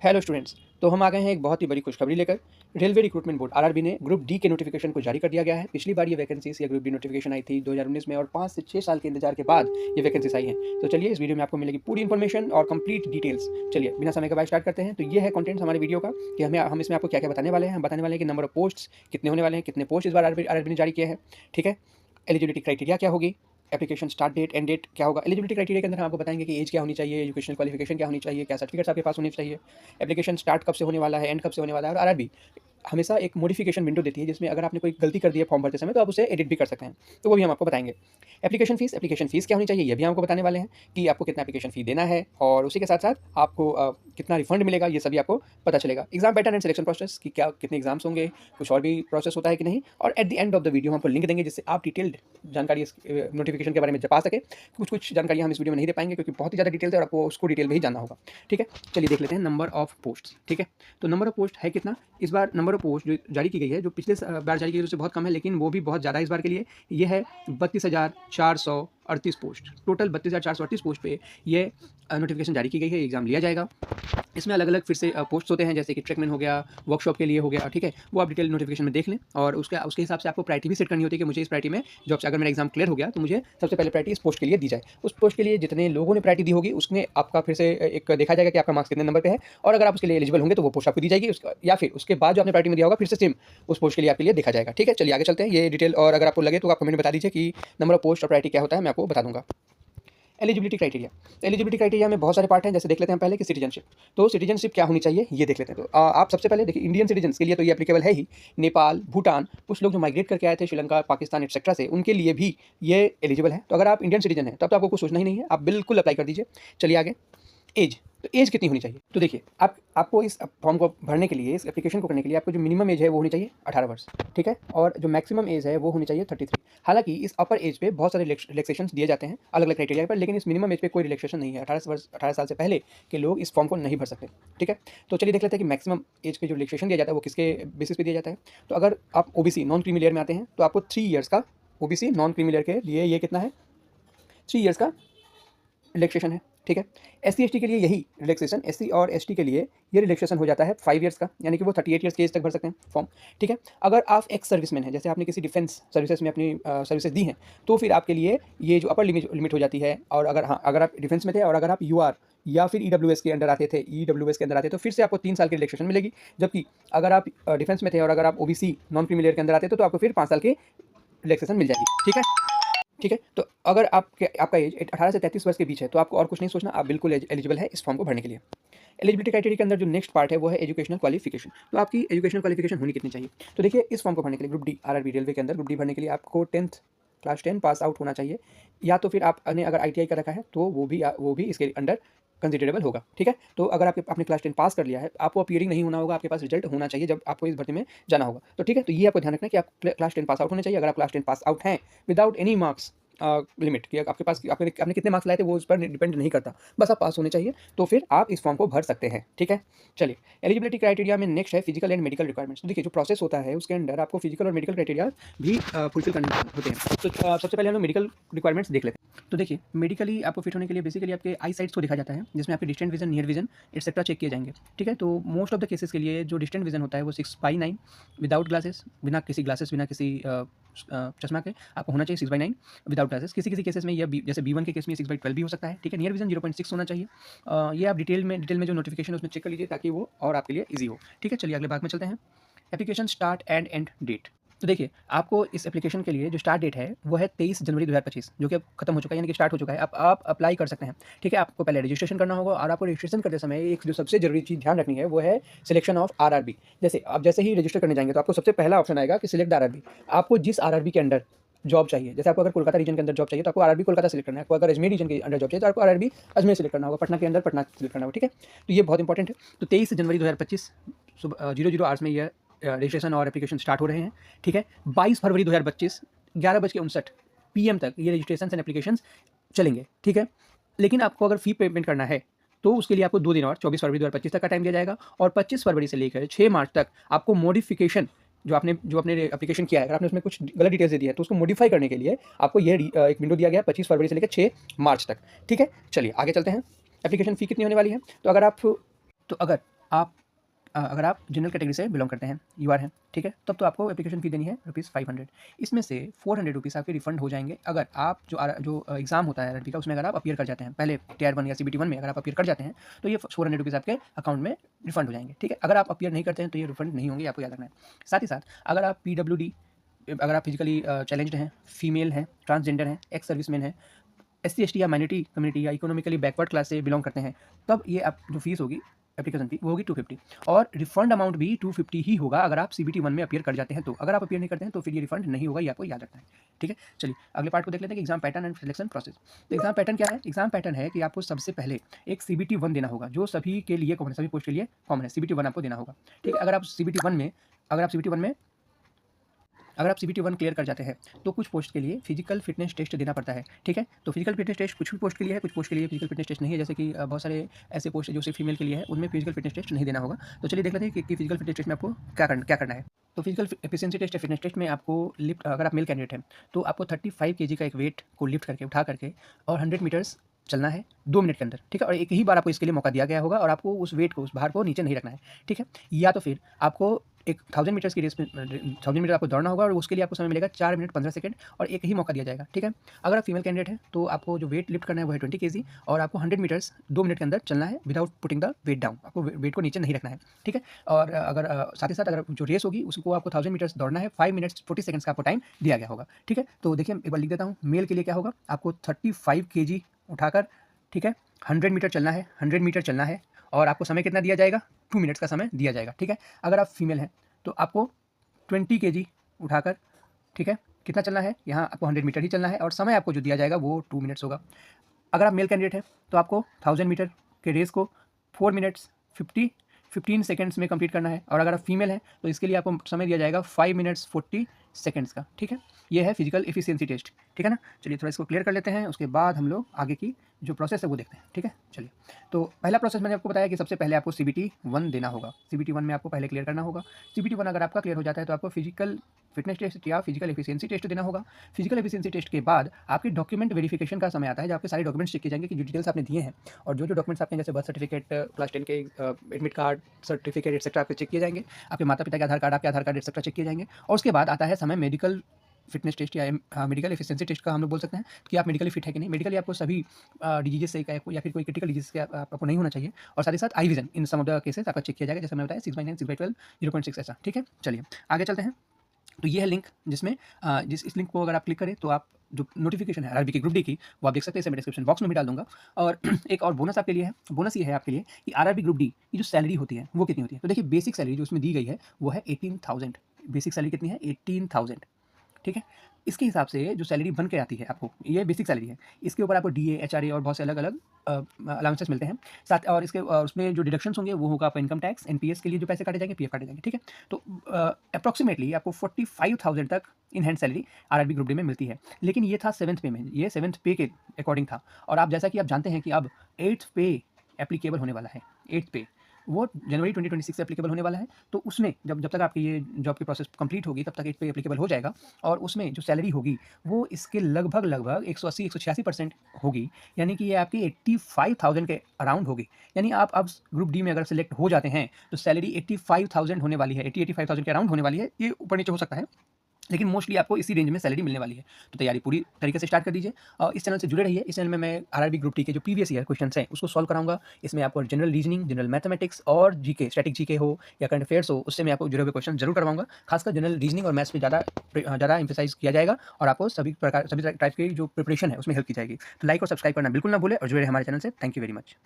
Hello students. तो हम आ गए हैं एक बहुत ही बड़ी खुशखबरी लेकर। रेलवे रिक्रूटमेंट बोर्ड आरआरबी ने ग्रुप डी के नोटिफिकेशन को जारी कर दिया गया है। पिछली बार ये वैकेंसीज या ग्रुप डी नोटिफिकेशन आई थी 2019 में और 5 से 6 साल के इंतजार के बाद ये वैकेंसीज आई हैं। तो चलिए इस वीडियो में आपको मिलेगी पूरी इन्फॉर्मेशन और कंप्लीट डिटेल्स। चलिए बिना समय गवाए स्टार्ट करते हैं। तो ये है कंटेंट हमारे वीडियो का कि हम इसमें आपको क्या क्या बताने वाले हैं। हम बताने वाले हैं कि नंबर ऑफ पोस्ट्स कितने होने वाले हैं, कितने पोस्ट इस बार आरआरबी ने जारी किए हैं, ठीक है। एलिजिबिलिटी क्राइटेरिया क्या होगी, application start date and date क्या होगा। एलिजिबिलिटी क्राइटेरिया के अंदर हम आपको बताएंगे कि एज क्या होनी चाहिए, एजुकेशनल क्वालिफिकेशन क्या होनी चाहिए, क्या सर्टिफिकेट्स आपके पास होने चाहिए, एप्लीकेशन स्टार्ट कब से होने वाला है, एंड कब से होने वाला है। और आरआरबी हमेशा एक मॉडिफिकेशन विंडो देती है जिसमें अगर आपने कोई गलती कर दी है फॉर्म भरते समय तो आप उसे एडिट भी कर सकते हैं, तो वो भी हम आपको बताएंगे। एप्लीकेशन फ़ीस क्या होनी चाहिए ये भी आपको बताने वाले हैं कि आपको कितना एप्लीकेशन फ़ी देना है और उसी के साथ साथ आपको कितना रिफंड मिलेगा ये सभी आपको पता चलेगा। Exam pattern and selection process कि क्या कितने एग्जाम्स होंगे, कुछ और भी प्रोसेस होता है कि नहीं। और at the end of the video हम आपको लिंक देंगे जिससे आप डिटेल्ड जानकारी इस नोटिफिकेशन के बारे में पा सके। कुछ जानकारी हम इस वीडियो में नहीं दे पाएंगे क्योंकि बहुत ही ज़्यादा डिटेल है और आपको उसको डिटेल में ही जानना होगा, ठीक है। चलिए देख लेते हैं नंबर ऑफ पोस्ट, ठीक है। तो नंबर ऑफ पोस्ट है कितना इस बार। नंबर ऑफ पोस्ट जो जारी की गई है, जो पिछले बार जारी की गई उससे बहुत कम है, लेकिन वो भी बहुत ज़्यादा इस बार के लिए। ये है 32,438 पोस्ट। टोटल 32,438 पोस्ट पे ये नोटिफिकेशन जारी की गई है। एग्जाम लिया जाएगा। इसमें अलग अलग फिर से पोस्ट होते हैं जैसे कि ट्रैकमैन हो गया, वर्कशॉप के लिए हो गया, ठीक है। वो आप डिटेल नोटिफिकेशन में देख लें और उसके हिसाब से आपको प्रायोरिटी भी सेट करनी होती है कि मुझे इस प्रायोरिटी में जॉब से अगर मेरा एग्जाम क्लियर हो गया तो मुझे सबसे पहले प्रायोरिटी इस पोस्ट के लिए दी जाए। उस पोस्ट के लिए जितने लोगों ने प्रायोरिटी दी होगी उसमें आपका फिर से एक देखा जाएगा कि आपका मार्क्स कितने नंबर पे है और अगर आप उसके लिए एलिजिबल होंगे तो वो पोस्ट आपको दी जाएगी। या फिर उसके बाद जो आपने प्रायोरिटी में दिया होगा फिर से सेम उस पोस्ट के लिए आपके लिए देखा जाएगा, ठीक है। चलिए आगे चलते हैं। ये डिटेल और अगर आपको लगे तो आप कमेंट में बता दीजिए कि नंबर ऑफ पोस्ट और प्रायोरिटी क्या होता है, मैं आपको बता दूंगा। एलिजिबिलिटी क्राइटेरिया में बहुत सारे पार्ट हैं। जैसे देख लेते हैं पहले कि सिटीजनशिप। तो सिटीजनशिप क्या होनी चाहिए ये देख लेते हैं। तो आप सबसे पहले देखिए इंडियन सिटीजन्स के लिए तो ये एप्लीकेबल है ही। नेपाल, भूटान, कुछ लोग जो माइग्रेट करके आए थे श्रीलंका, पाकिस्तान एक्सेट्रा से, उनके लिए भी ये एलिजिबल है। तो अगर आप इंडियन सिटीजन हैं तब तो आपको कुछ सोचना ही नहीं है, आप बिल्कुल अप्लाई कर दीजिए। चलिए आगे। एज, तो एज कितनी होनी चाहिए। तो देखिए आपको इस फॉर्म को भरने के लिए, इस एप्लीकेशन को करने के लिए आपको जो मिनिमम एज है वो होनी चाहिए 18 वर्ष, ठीक है। और जो मैक्सिमम एज है वो होनी चाहिए 33। हालांकि इस अपर एज पे बहुत सारे रिलैक्सेशन दिए जाते हैं अलग अलग क्राइटेरिया पर, लेकिन इस मिनिमम एज पे कोई रिलैक्सेशन नहीं है। 18 साल से पहले के लोग इस फॉर्म को नहीं भर सकते, ठीक है। तो चलिए देख लेते हैं कि मैक्सिमम एज पे जो रिलैक्सेशन दिया जाता है वो किसके बेसिस पे दिया जाता है। तो अगर आप ओबीसी नॉन क्रीमी लेयर में आते हैं तो आपको 3 ईयर्स का, ओबीसी नॉन क्रीमी लेयर के लिए ये कितना है, 3 ईयर्स का रिलैक्सेशन है, ठीक है। एससी एसटी के लिए यही रिलैक्सेशन, एससी और एसटी के लिए ये रिलैक्सेशन हो जाता है 5 ईयर्स का, यानी कि वो 38 ईयर्स की एज तक भर सकते हैं फॉर्म, ठीक है। अगर आप एक्स सर्विसमैन हैं, जैसे आपने किसी डिफेंस सर्विसेज में अपनी सर्विसेज दी हैं, तो फिर आपके लिए ये जो अपर लिमिट हो जाती है। और अगर आप डिफेंस में थे और अगर आप यूआर या फिर ईडब्ल्यूएस के अंडर आते थे, ईडब्ल्यूएस के अंदर आते तो फिर से आपको 3 साल की रिलैक्सेशन मिलेगी। जबकि अगर आप डिफेंस में थे और अगर आप ओबीसी नॉन क्रीमी लेयर के अंदर आते तो आपको फिर 5 साल की रिलैक्सेशन मिल जाएगी, ठीक है। ठीक है। तो अगर आपका एज 18 से 33 वर्ष के बीच है तो आपको और कुछ नहीं सोचना, आप बिल्कुल एलिजिबल है इस फॉर्म को भरने के लिए। एलिजिबिलिटी क्राइटेरिया के अंदर जो नेक्स्ट पार्ट है वो है एजुकेशनल क्वालिफिकेशन। तो आपकी एजुकेशनल क्वालिफिकेशन होनी कितनी चाहिए। तो देखिए इस फॉर्म को भरने के लिए ग्रुप डी आरआरबी रेलवे के अंदर ग्रुप डी भरने के लिए आपको क्लास 10 पास आउट होना चाहिए, या तो फिर आपने अगर आईटीआई कर रखा है तो वो भी इसके अंडर कंसिडरेबल होगा, ठीक है। तो अगर आपने क्लास 10 पास कर लिया है, आपको अपीयरिंग नहीं होना होगा, आपके पास रिजल्ट होना चाहिए जब आपको इस भर्ती में जाना होगा। तो ठीक है, तो ये आपको ध्यान रखना है कि आप क्लास 10 पास आउट होने चाहिए। अगर आप क्लास 10 पास आउट हैं विदाउट एनी मार्क्स लिमिट कि आपके पास आपने कितने मार्क्स लाए थे वो उस पर डिपेंड नहीं करता, बस आप पास होने चाहिए, तो फिर आप इस फॉर्म को भर सकते हैं, ठीक है। चलिए एलिजिबिलिटी क्राइटेरिया में नेक्स्ट है फिजिकल एंड मेडिकल रिक्वायरमेंट्स। तो देखिए जो प्रोसेस होता है उसके अंदर आपको फिजिकल और मेडिकल क्राइटेरिया भी फुलफिल करने होते हैं। तो सबसे पहले हम लोग मेडिकल रिक्वायरमेंट्स देख लेते हैं। तो देखिए मेडिकली आपको फिट होने के लिए बेसिकली आपके आई साइट्स को देखा जाता है, जिसमें आपके distant vision, near vision etcetera check किए जाएंगे, ठीक है। तो मोस्ट ऑफ द केसेस के लिए जो डिस्टेंट विजन होता है वो 6/9 विदाउट ग्लासेस, बिना किसी ग्लासेस, बिना किसी चश्मा के आपको होना चाहिए 6/9 विदाउट ग्लासेस। किसी केसेस में यह जैसे B1 के केस में 6/12 भी हो सकता है, ठीक है। नियर विजन 0.6 होना चाहिए। ये आप डिटेल में जो नोटिफिकेशन है उसमें चेक कर लीजिए ताकि वो और आपके लिए ईजी हो, ठीक है। चलिए अगले भाग में चलते हैं। Application start and end date. तो देखिए आपको इस एप्लीकेशन के लिए जो स्टार्ट डेट है वो है 23 जनवरी 2025, जो कि अब खत्म हो चुका है, यानी कि स्टार्ट हो चुका है। आप अप्लाई कर सकते हैं, ठीक है। आपको पहले रजिस्ट्रेशन करना होगा और आपको रजिस्ट्रेशन करते समय एक जो सबसे जरूरी चीज़ ध्यान रखनी है वो है सिलेक्शन ऑफ आरआरबी। जैसे ही रजिस्टर करने जाएंगे तो आपको सबसे पहला ऑप्शन आएगा कि सिलेक्ट आरआरबी। आपको जिस आरआरबी के अंडर जॉब चाहिए, जैसे आपको अगर कोलकाता रीजन के अंदर जॉब चाहिए तो आपको आरआरबी कोलकाता सिलेक्ट करना है। आपको अगर अजमेर रीजन के अंदर जॉब चाहिए तो आपको आरआरबी अजमेर सिलेक्ट करना होगा। पटना के अंदर पटना सिलेक्ट करना होगा, ठीक है। तो ये बहुत इंपॉर्टेंट है। तो 23 जनवरी 2025 सुबह 00 आवर्स में यह रजिस्ट्रेशन और एप्लीकेशन स्टार्ट हो रहे हैं, ठीक है। 22 फरवरी 2025 11:59 PM तक ये रजिस्ट्रेशन एंड एप्लीकेशन चलेंगे, ठीक है। लेकिन आपको अगर फ़ी पेमेंट करना है तो उसके लिए आपको 2 दिन और 24 फरवरी 2025 तक का टाइम दिया जाएगा और 25 फरवरी से लेकर 6 मार्च तक आपको मॉडिफिकेशन जो आपने एप्लीकेशन किया है, अगर आपने उसमें कुछ गलत डिटेल्स दे दी है तो उसको मॉडिफाई करने के लिए आपको ये एक विंडो दिया गया है 25 फरवरी से लेकर 6 मार्च तक, ठीक है। चलिए आगे चलते हैं। एप्लीकेशन फ़ी कितनी होने वाली है। तो अगर अगर आप जनरल कैटेगरी से बिलोंग करते हैं, यूआर हैं, ठीक है, तब तो आपको एप्लीकेशन फ़ी देनी है ₹500। इसमें से ₹400 आपके रिफंड हो जाएंगे अगर आप जो एग्ज़ाम होता है आरआरबी का, उसमें अगर आप अपीयर कर जाते हैं, पहले टियर 1 या सीबीटी 1 में अगर आप अपीयर कर जाते हैं तो ये ₹400 आपके अकाउंट में रिफंड हो जाएंगे, ठीक है। अगर आप अपीयर नहीं करते हैं तो ये रिफंड नहीं होंगे, आपको याद रखना है। साथ ही साथ अगर आप पीडब्ल्यूडी, अगर आप फिजिकली चैलेंज्ड हैं, फीमेल हैं, ट्रांसजेंडर हैं, एक्स सर्विसमैन हैं, एससी एसटी या माइनॉरिटी कम्युनिटी या इकोनॉमिकली बैकवर्ड क्लास से बिलोंग करते हैं, तब ये आप जो फीस होगी एप्लीकेशन फी वो होगी 250, और रिफंड अमाउंट भी 250 ही होगा अगर आप सीबीटी 1 में अपीयर कर जाते हैं तो। अगर आप अपीयर नहीं करते हैं तो फिर ये रिफंड नहीं होगा, ये आपको याद रखना है, ठीक है। चलिए अगले पार्ट को देख लेते हैं कि exam pattern and selection process. तो एग्जाम पैटर्न क्या है? एग्जाम पैटर्न है कि आपको सबसे पहले एक सीबीटी 1 देना होगा, जो सभी के लिए कॉमन है, सभी पोस्ट के लिए कॉमन है, सीबीटी 1 आपको देना होगा, ठीक है। अगर आप सीबीटी 1 में अगर आप सीबीटी 1 क्लियर कर जाते हैं तो कुछ पोस्ट के लिए फिजिकल फिटनेस टेस्ट देना पड़ता है, ठीक है। तो फिजिकल फिटनेस टेस्ट कुछ भी पोस्ट के लिए है, कुछ पोस्ट के लिए फिजिकल फिटनेस टेस्ट नहीं है, जैसे कि बहुत सारे ऐसे पोस्ट है जो सिर्फ फीमेल के लिए है, उनमें फिजिकल फिटनेस टेस्ट नहीं देना होगा। तो चलिए देख लेते हैं कि फिजिकल फिटनेस टेस्ट में आपको क्या करना है। तो फिजिकल एफिशिएंसी टेस्ट या फिटनेस टेस्ट में आपको लिफ्ट, अगर आप मेल कैंडिडेट हैं तो आपको 35 केजी का एक वेट को लिफ्ट करके, उठा करके, और 100 मीटर्स चलना है 2 मिनट के अंदर, ठीक है। और एक ही बार आपको इसके लिए मौका दिया गया होगा और आपको उस वेट को, उस भार को नीचे नहीं रखना है, ठीक है। या तो फिर आपको एक 1000 मीटर्स की रेस में 1000 मीटर आपको दौड़ना होगा और उसके लिए आपको समय मिलेगा 4 मिनट 15 सेकंड, और एक ही मौका दिया जाएगा, ठीक है। अगर आप फीमेल कैंडिडेट हैं तो आपको जो वेट लिफ्ट करना है वो है 20 केजी, और आपको 100 मीटर्स 2 मिनट के अंदर चलना है without putting the weight down, आपको वेट को नीचे नहीं रखना है, ठीक है। और अगर साथ ही साथ अगर जो रेस होगी उसको आपको 1000 मीटर्स दौड़ना है, 5 मिनट्स 40 सेकंड्स का आपको टाइम दिया गया होगा, ठीक है। तो देखिए एक बार लिख देता हूँ, मेल के लिए क्या होगा, आपको 35 केजी उठाकर, ठीक है, 100 मीटर चलना है, 100 मीटर चलना है, और आपको समय कितना दिया जाएगा, 2 मिनट्स का समय दिया जाएगा, ठीक है। अगर आप फीमेल हैं तो आपको 20 केजी उठाकर, ठीक है, कितना चलना है, यहाँ आपको 100 मीटर ही चलना है, और समय आपको जो दिया जाएगा वो 2 मिनट्स होगा। अगर आप मेल कैंडिडेट हैं तो आपको 1000 मीटर के रेस को 4 मिनट्स 15 सेकंड्स में कंप्लीट करना है, और अगर आप फीमेल हैं तो इसके लिए आपको समय दिया जाएगा 5 मिनट्स 40 सेकंड्स का, ठीक है। ये है फिजिकल एफिशिएंसी टेस्ट, ठीक है ना। चलिए थोड़ा इसको क्लियर कर लेते हैं, उसके बाद हम लोग आगे की जो प्रोसेस है वो देखते हैं, ठीक है। चलिए तो पहला प्रोसेस मैंने आपको बताया कि सबसे पहले आपको सीबीटी 1 देना होगा, सीबीटी 1 में आपको पहले क्लियर करना होगा। सीबीटी 1 अगर आपका क्लियर हो जाता है तो आपको फिजिकल फिटनेस टेस्ट या फिजिकल एफिशिएंसी टेस्ट देना होगा। फिजिकल एफिशिएंसी टेस्ट के बाद आपके डॉक्यूमेंट वेरिफिकेशन का समय आता है, जब आपके सारे डॉक्यूमेंट्स चेक किए जाएंगे कि जो डिटेल्स आपने दिए हैं, और जो डॉक्यूमेंट्स आपके जैसे बर्थ सर्टिफिकेट, क्लास 10 के एडमिट कार्ड, सर्टिफिकेट एक्सेट्रा आपके चेक किए जाएंगे, आपके माता पिता के आधार कार्ड, आपके आधार कार्ड एक्सेट्रा चेक किए जाएंगे, और उसके बाद आता है समय मेडिकल फिटनेस टेस्ट या मेडिकल एफिशिएंसी टेस्ट का हम लोग बोल सकते हैं कि आप मेडिकली फिट है कि नहीं। मेडिकली आपको सभी डिजीज से या फिर कोई क्रिटिकल डिजीज से आपको नहीं होना चाहिए, और साथ ही साथ eye vision in some of the cases आपका चेक किया जाएगा, जैसे मैंने बताया 6/9, 6/12, 0.6 ऐसा, ठीक है। चलिए आगे चलते हैं। तो ये है लिंक, जिसमें इस लिंक को अगर आप क्लिक करें तो आप जो नोटिफिकेशन है आरआरबी की ग्रुप डी की वो आप देख सकते हैं, इसे मैं डिस्क्रिप्शन बॉक्स में भी डाल दूंगा। और एक और बोनस आपके लिए है, बोनस ये है आपके लिए कि आरआरबी ग्रुप डी की जो सैलरी होती है वो कितनी होती है। तो देखिए बेसिक सैलरी जो उसमें दी गई है वो है 18,000, बेसिक सैलरी कितनी है, 18,000, ठीक है। इसके हिसाब से जो सैलरी बन के आती है आपको, ये बेसिक सैलरी है, इसके ऊपर आपको डीए, एचआरए और बहुत से अलग अलग अलाउंसेस मिलते हैं साथ, और इसके उसमें जो डिडक्शंस होंगे वो होगा आपका इनकम टैक्स, एनपीएस के लिए जो पैसे काटे जाएंगे, पीएफ काटे जाएंगे, ठीक है। तो अप्रॉक्सीमेटली आपको 45,000 तक in hand salary RRB group D में मिलती है। लेकिन ये था 7th पे में, ये 7th पे के अकॉर्डिंग था, और आप जैसा कि आप जानते हैं कि अब 8th पे एप्लीकेबल होने वाला है, 8th पे वो जनवरी 2026 से एप्लीकेबल होने वाला है। तो उसमें जब तक आपकी ये जॉब की प्रोसेस कंप्लीट होगी तब तक 8 पे एप्लीकेबल हो जाएगा, और उसमें जो सैलरी होगी वो इसके लगभग 180-186% होगी, यानी कि ये आपकी 85,000 के अराउंड होगी। यानी आप अब ग्रुप डी में अगर सेलेक्ट हो जाते हैं तो सैलरी 85,000 होने वाली है, 80-85,000 के अराउंड होने वाली है। ये ऊपर नीचे हो सकता है, लेकिन मोस्टली आपको इसी रेंज में सैलरी मिलने वाली है। तो तैयारी पूरी तरीके से स्टार्ट कर दीजिए, और इस चैनल से जुड़े रहिए। इस चैनल में मैं आरआरबी ग्रुप डी के जो प्रीवियस ईयर क्वेश्चंस हैं उसको सॉल्व कराऊंगा। इसमें आपको जनरल रीजनिंग, जनरल मैथमेटिक्स और जीके, स्टैटिक जीके हो या करंट अफेयर्स हो, उससे मैं आपको जुड़े हुए क्वेश्चन जरूर करवाऊंगा। खासकर जनरल रीजनिंग और मैथ्स पे ज़्यादा इंफेसाइज किया जाएगा, और आपको सभी टाइप की जो प्रिपरेशन है उसमें हेल्प की जाएगी। तो लाइक और सब्सक्राइब करना बिल्कुल ना भूलें, और जुड़े रहे हमारे चैनल से। Thank you very much.